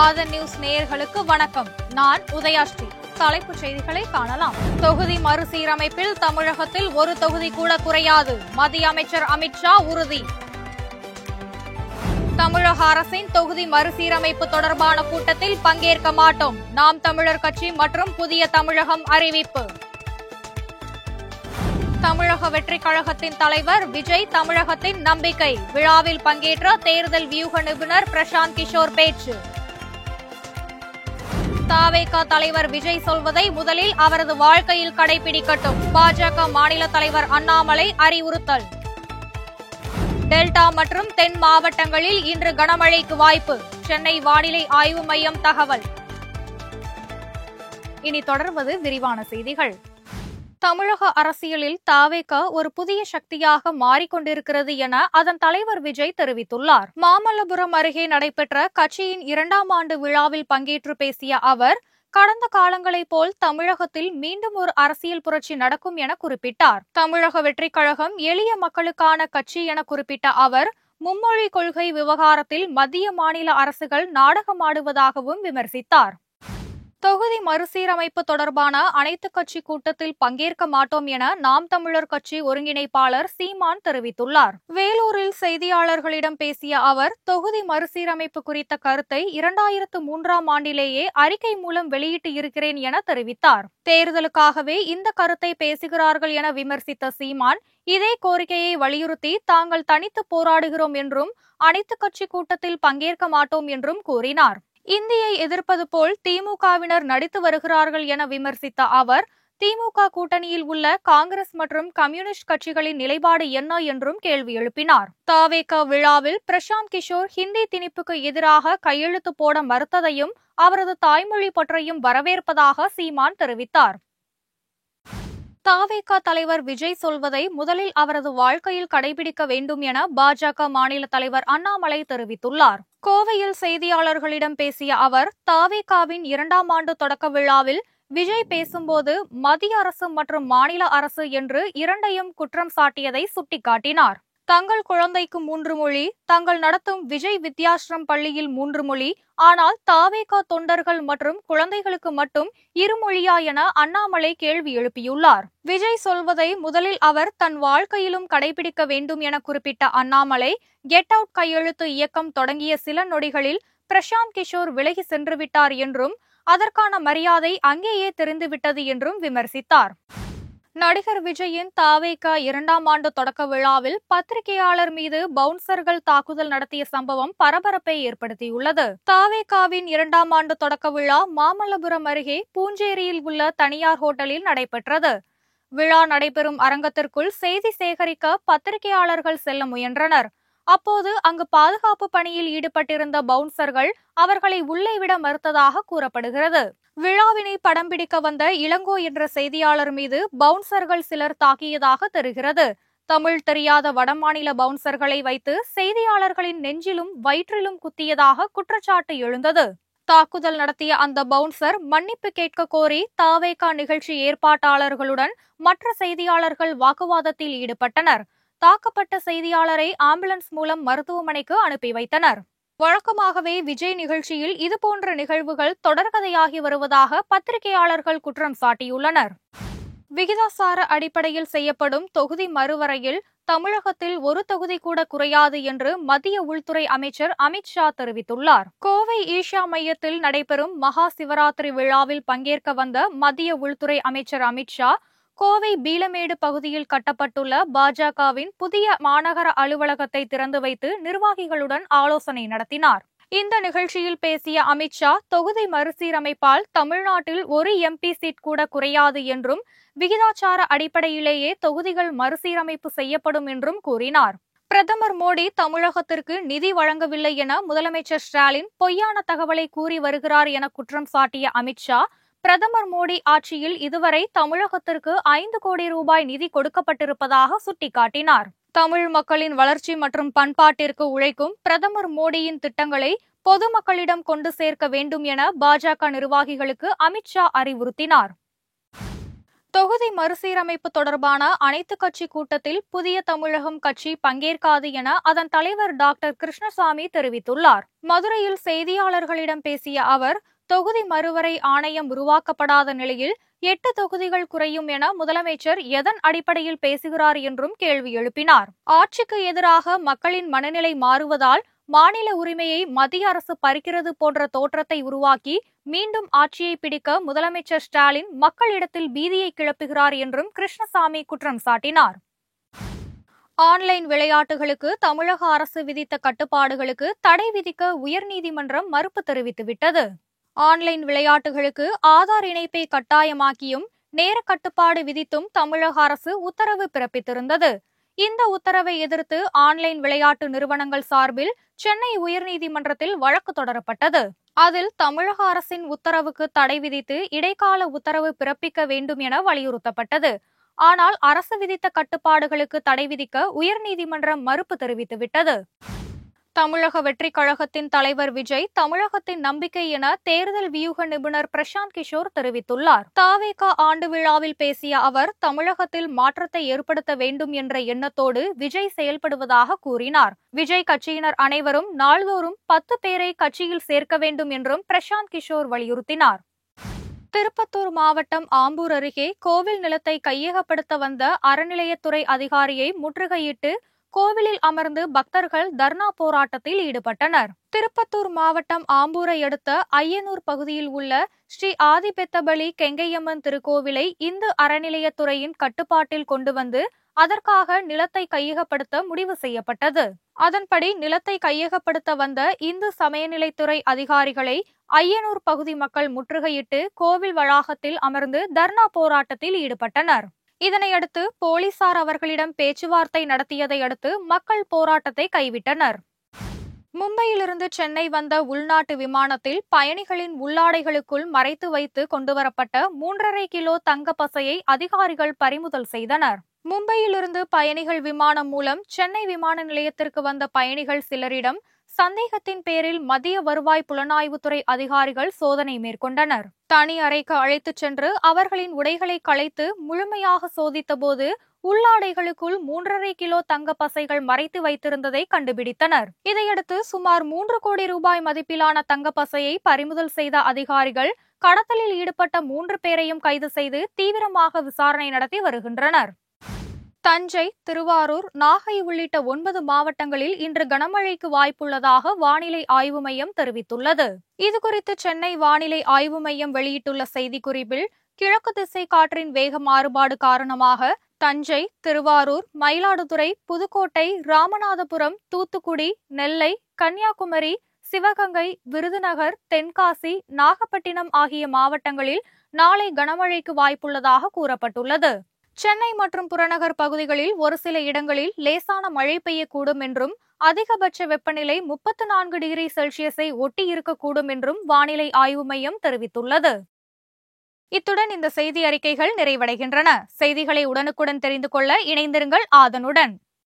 ஆதன் news நேயர்களுக்கு வணக்கம். நான் உதயாஸ்ரீ. தலைப்புச் செய்திகளை காணலாம். தொகுதி மறுசீரமைப்பில் தமிழகத்தில் ஒரு தொகுதி கூட குறையாது, மத்திய அமைச்சர் அமித்ஷா உறுதி. தமிழக அரசின் தொகுதி மறுசீரமைப்பு தொடர்பான கூட்டத்தில் பங்கேற்க மாட்டோம், நாம் தமிழர் கட்சி மற்றும் புதிய தமிழகம் அறிவிப்பு. தமிழக வெற்றிக் கழகத்தின் தலைவர் விஜய் தமிழகத்தின் நம்பிக்கை, விழாவில் பங்கேற்ற தேர்தல் வியூக நிபுணர் பிரசாந்த் கிஷோர் பேச்சு. தவேக தலைவர் விஜய் சொல்வதை முதலில் அவரது வாழ்க்கையில் கடைபிடிக்கட்டும், பாஜக மாநில தலைவர் அண்ணாமலை அறிவுறுத்தல். டெல்டா மற்றும் தென் மாவட்டங்களில் இன்று கனமழைக்கு வாய்ப்பு, சென்னை வானிலை ஆய்வு மையம் தகவல். இனி தொடர்வது விரிவான செய்திகள். தமிழக அரசியலில் தவேக ஒரு புதிய சக்தியாக மாறிக்கொண்டிருக்கிறது என அதன் தலைவர் விஜய் தெரிவித்துள்ளார். மாமல்லபுரம் அருகே நடைபெற்ற கட்சியின் 2ஆம் ஆண்டு விழாவில் பங்கேற்று பேசிய அவர், கடந்த காலங்களைப் போல் தமிழகத்தில் மீண்டும் ஒரு அரசியல் புரட்சி நடக்கும் என குறிப்பிட்டார். தமிழக வெற்றிக் கழகம் எளிய மக்களுக்கான கட்சி என குறிப்பிட்ட அவர், மும்மொழி கொள்கை விவகாரத்தில் மத்திய மாநில அரசுகள் நாடகமாடுவதாகவும் விமர்சித்தார். தொகுதி மறுசீரமைப்பு தொடர்பான அனைத்துக் கட்சி கூட்டத்தில் பங்கேற்க மாட்டோம் என நாம் தமிழர் கட்சி ஒருங்கிணைப்பாளர் சீமான் தெரிவித்துள்ளார். வேலூரில் செய்தியாளர்களிடம் பேசிய அவர், தொகுதி மறுசீரமைப்பு குறித்த கருத்தை 2003ஆம் ஆண்டிலேயே அறிக்கை மூலம் வெளியிட்டு இருக்கிறேன் என தெரிவித்தார். தேர்தலுக்காகவே இந்த கருத்தை பேசுகிறார்கள் என விமர்சித்த சீமான், இதே கோரிக்கையை வலியுறுத்தி தாங்கள் தனித்து போராடுகிறோம் என்றும் அனைத்துக் கட்சி கூட்டத்தில் பங்கேற்க மாட்டோம் என்றும் கூறினார். இந்தியை எதிர்ப்பது போல் திமுகவினர் நடித்து வருகிறார்கள் என விமர்சித்த அவர், திமுக கூட்டணியில் உள்ள காங்கிரஸ் மற்றும் கம்யூனிஸ்ட் கட்சிகளின் நிலைப்பாடு என்ன என்றும் கேள்வி எழுப்பினார். தவேக விழாவில் பிரசாந்த் கிஷோர் ஹிந்தி திணிப்புக்கு எதிராக கையெழுத்து போட மறுத்ததையும் அவரது தாய்மொழி பற்றியும் வரவேற்பதாக சீமான் தெரிவித்தார். தவேக தலைவர் விஜய் சொல்வதை முதலில் அவரது வாழ்க்கையில் கடைபிடிக்க வேண்டும் என பாஜக மாநில தலைவர் அண்ணாமலை தெரிவித்துள்ளார். கோவையில் செய்தியாளர்களிடம் பேசிய அவர், தவேகவின் 2ஆம் ஆண்டு தொடக்க விழாவில் விஜய் பேசும்போது மத்திய அரசு மற்றும் மாநில அரசு என்று இரண்டையும் குற்றம் சாட்டியதை சுட்டிக்காட்டினார். தங்கள் குழந்தைக்கு 3 மொழி, தங்கள் நடத்தும் விஜய் வித்யாஸ்ரம் பள்ளியில் 3 மொழி, ஆனால் தவேக தொண்டர்கள் மற்றும் குழந்தைகளுக்கு மட்டும் 2 மொழியா என அண்ணாமலை கேள்வி எழுப்பியுள்ளார். விஜய் சொல்வதை முதலில் அவர் தன் வாழ்க்கையிலும் கடைபிடிக்க வேண்டும் என குறிப்பிட்ட அண்ணாமலை, கெட் அவுட் கையெழுத்து இயக்கம் தொடங்கிய சில நொடிகளில் பிரசாந்த் கிஷோர் விலகி சென்றுவிட்டார் என்றும் அதற்கான மரியாதை அங்கேயே தெரிந்துவிட்டது என்றும் விமர்சித்தார். நடிகர் விஜயின் தவேக 2ஆம் ஆண்டு தொடக்க விழாவில் பத்திரிகையாளர் மீது பவுன்சர்கள் தாக்குதல் நடத்திய சம்பவம் பரபரப்பை ஏற்படுத்தியுள்ளது. தவேகவின் 2ஆம் ஆண்டு தொடக்க விழா மாமல்லபுரம் அருகே பூஞ்சேரியில் உள்ள தனியார் ஹோட்டலில் நடைபெற்றது. விழா நடைபெறும் அரங்கத்திற்குள் செய்தி சேகரிக்க பத்திரிகையாளர்கள் செல்ல முயன்றனர். அப்போது அங்கு பாதுகாப்பு பணியில் ஈடுபட்டிருந்த பவுன்சர்கள் அவர்களை உள்ளே விட மறுத்ததாக கூறப்படுகிறது. விழாவினை படம் பிடிக்க வந்த இளங்கோ என்ற செய்தியாளர் மீது பவுன்சர்கள் சிலர் தாக்கியதாக தெரிகிறது. தமிழ் தெரியாத வடமாநில பவுன்சர்களை வைத்து செய்தியாளர்களின் நெஞ்சிலும் வயிற்றிலும் குத்தியதாக குற்றச்சாட்டு எழுந்தது. தாக்குதல் நடத்திய அந்த பவுன்சர் மன்னிப்பு கேட்க கோரி தவேக நிகழ்ச்சி ஏற்பாட்டாளர்களுடன் மற்ற செய்தியாளர்கள் வாக்குவாதத்தில் ஈடுபட்டனர். தாக்கப்பட்ட செய்தியாளரை ஆம்புலன்ஸ் மூலம் மருத்துவமனைக்கு அனுப்பி வைத்தனர். வழக்கமாகவே விஜய் நிகழ்ச்சியில் இதுபோன்ற நிகழ்வுகள் தொடர்கதையாகி வருவதாக பத்திரிகையாளர்கள் குற்றம் சாட்டியுள்ளனர். விகிதாசார அடிப்படையில் செய்யப்படும் தொகுதி மறுவரையில் தமிழகத்தில் ஒரு தொகுதி கூட குறையாது என்று மத்திய உள்துறை அமைச்சர் அமித்ஷா தெரிவித்துள்ளார். கோவை ஈஷா மையத்தில் நடைபெறும் மகா சிவராத்திரி விழாவில் பங்கேற்க வந்த மத்திய உள்துறை அமைச்சர் அமித்ஷா, கோவை பீலமேடு பகுதியில் கட்டப்பட்டுள்ள பாஜகவின் புதிய மாநகர அலுவலகத்தை திறந்து வைத்து நிர்வாகிகளுடன் ஆலோசனை நடத்தினார். இந்த நிகழ்ச்சியில் பேசிய அமித்ஷா, தொகுதி மறுசீரமைப்பால் தமிழ்நாட்டில் ஒரு MP சீட் கூட குறையாது என்றும் விகிதாச்சார அடிப்படையிலேயே தொகுதிகள் மறுசீரமைப்பு செய்யப்படும் என்றும் கூறினார். பிரதமர் மோடி தமிழகத்திற்கு நிதி வழங்கவில்லை என முதலமைச்சர் ஸ்டாலின் பொய்யான தகவலை கூறி வருகிறார் என குற்றம் சாட்டிய அமித்ஷா, பிரதமர் மோடி ஆட்சியில் இதுவரை தமிழகத்திற்கு 5 கோடி ரூபாய் நிதி கொடுக்கப்பட்டிருப்பதாக சுட்டிக்காட்டினார். தமிழ் மக்களின் வளர்ச்சி மற்றும் பண்பாட்டிற்கு உழைக்கும் பிரதமர் மோடியின் திட்டங்களை பொதுமக்களிடம் கொண்டு சேர்க்க வேண்டும் என பாஜக நிர்வாகிகளுக்கு அமித்ஷா அறிவுறுத்தினார். தொகுதி மறுசீரமைப்பு தொடர்பான அனைத்து கட்சி கூட்டத்தில் புதிய தமிழகம் கட்சி பங்கேற்காது என அதன் தலைவர் டாக்டர் கிருஷ்ணசாமி தெரிவித்துள்ளார். மதுரையில் செய்தியாளர்களிடம் பேசிய அவர், தொகுதி மறுவரை ஆணையம் உருவாக்கப்படாத நிலையில் 8 தொகுதிகள் குறையும் என முதலமைச்சர் எதன் அடிப்படையில் பேசுகிறார் என்றும் கேள்வி எழுப்பினார். ஆட்சிக்கு எதிராக மக்களின் மனநிலை மாறுவதால் மாநில உரிமையை மத்திய அரசு பறிக்கிறது போன்ற தோற்றத்தை உருவாக்கி மீண்டும் ஆட்சியை பிடிக்க முதலமைச்சர் ஸ்டாலின் மக்களிடத்தில் பீதியை கிளப்புகிறார் என்றும் கிருஷ்ணசாமி குற்றம் சாட்டினார். ஆன்லைன் விளையாட்டுகளுக்கு தமிழக அரசு விதித்த கட்டுப்பாடுகளுக்கு தடை விதிக்க உயர்நீதிமன்றம் மறுப்பு தெரிவித்துவிட்டது. ஆன்லைன் விளையாட்டுகளுக்கு ஆதார் இணைப்பை கட்டாயமாக்கியும் நேர கட்டுப்பாடு விதித்தும் தமிழக அரசு உத்தரவு பிறப்பித்திருந்தது. இந்த உத்தரவை எதிர்த்து ஆன்லைன் விளையாட்டு நிறுவனங்கள் சார்பில் சென்னை உயர்நீதிமன்றத்தில் வழக்கு தொடரப்பட்டது. அதில் தமிழக அரசின் உத்தரவுக்கு தடை விதித்து இடைக்கால உத்தரவு பிறப்பிக்க வேண்டும் என வலியுறுத்தப்பட்டது. ஆனால் அரசு விதித்த கட்டுப்பாடுகளுக்கு தடை விதிக்க உயர்நீதிமன்றம் மறுப்பு தெரிவித்துவிட்டது. தமிழக வெற்றி கழகத்தின் தலைவர் விஜய் தமிழகத்தின் நம்பிக்கை என தேர்தல் வியூக நிபுணர் பிரசாந்த் கிஷோர் தெரிவித்துள்ளார். தாவேகா ஆண்டு விழாவில் பேசிய அவர், தமிழகத்தில் மாற்றத்தை ஏற்படுத்த வேண்டும் என்ற எண்ணத்தோடு விஜய் செயல்படுவதாக கூறினார். விஜய் கட்சியினர் அனைவரும் நாள்தோறும் 10 பேரை கட்சியில் சேர்க்க வேண்டும் என்றும் பிரசாந்த் கிஷோர் வலியுறுத்தினார். திருப்பத்தூர் மாவட்டம் ஆம்பூர் அருகே கோவில் நிலத்தை கையகப்படுத்த வந்த அறநிலையத்துறை அதிகாரியை முற்றுகையிட்டு கோவிலில் அமர்ந்து பக்தர்கள் தர்ணா போராட்டத்தில் ஈடுபட்டனர். திருப்பத்தூர் மாவட்டம் ஆம்பூரை அடுத்த ஐயனூர் பகுதியில் உள்ள ஸ்ரீ ஆதிபெத்தபலி கெங்கையம்மன் திருக்கோவிலை இந்து அறநிலையத்துறையின் கட்டுப்பாட்டில் கொண்டு வந்து அதற்காக நிலத்தை கையகப்படுத்த முடிவு செய்யப்பட்டது. அதன்படி நிலத்தை கையகப்படுத்த வந்த இந்து சமயநிலைத்துறை அதிகாரிகளை ஐயனூர் பகுதி மக்கள் முற்றுகையிட்டு கோவில் வளாகத்தில் அமர்ந்து தர்ணா போராட்டத்தில் ஈடுபட்டனர். இதனையடுத்து போலீசார் அவர்களிடம் பேச்சுவார்த்தை நடத்தியதை அடுத்து மக்கள் போராட்டத்தை கைவிட்டனர். மும்பையிலிருந்து சென்னை வந்த உள்நாட்டு விமானத்தில் பயணிகளின் உள்ளாடைகளுக்குள் மறைத்து வைத்து கொண்டுவரப்பட்ட 3.5 கிலோ தங்க பசையை அதிகாரிகள் பறிமுதல் செய்தனர். மும்பையிலிருந்து பயணிகள் விமானம் மூலம் சென்னை விமான நிலையத்திற்கு வந்த பயணிகள் சிலரிடம் சந்தேகத்தின் பேரில் மத்திய வருவாய் புலனாய்வுத்துறை அதிகாரிகள் சோதனை மேற்கொண்டனர். தனி அறைக்கு அழைத்துச் சென்று அவர்களின் உடைகளை களைத்து முழுமையாக சோதித்தபோது உள்ளாடைகளுக்குள் 3.5 கிலோ தங்க பசைகள் மறைத்து வைத்திருந்ததை கண்டுபிடித்தனர். இதையடுத்து சுமார் 3 கோடி ரூபாய் மதிப்பிலான தங்க பசையை பறிமுதல் செய்த அதிகாரிகள் கடத்தலில் ஈடுபட்ட 3 பேரையும் கைது செய்து தீவிரமாக விசாரணை நடத்தி வருகின்றனர். தஞ்சை, திருவாரூர், நாகை உள்ளிட்ட 9 மாவட்டங்களில் இன்று கனமழைக்கு வாய்ப்புள்ளதாக வானிலை ஆய்வு மையம் தெரிவித்துள்ளது. இதுகுறித்து சென்னை வானிலை ஆய்வு மையம் வெளியிட்டுள்ள செய்திக்குறிப்பில், கிழக்கு திசை காற்றின் வேக மாறுபாடு காரணமாக தஞ்சை, திருவாரூர், மயிலாடுதுறை, புதுக்கோட்டை, ராமநாதபுரம், தூத்துக்குடி, நெல்லை, கன்னியாகுமரி, சிவகங்கை, விருதுநகர், தென்காசி, நாகப்பட்டினம் ஆகிய மாவட்டங்களில் நாளை கனமழைக்கு வாய்ப்புள்ளதாக கூறப்பட்டுள்ளது. சென்னை மற்றும் புறநகர் பகுதிகளில் ஒரு சில இடங்களில் லேசான மழை பெய்யக்கூடும் என்றும் அதிகபட்ச வெப்பநிலை 34 டிகிரி செல்சியஸை ஒட்டி இருக்கக்கூடும் என்றும் வானிலை ஆய்வு மையம் தெரிவித்துள்ளது. இத்துடன் இந்த செய்தி அறிக்கைகள் நிறைவடைகின்றன. செய்திகளை உடனுக்குடன் தெரிந்து கொள்ள இணைந்திருங்கள் ஆதனுடன்.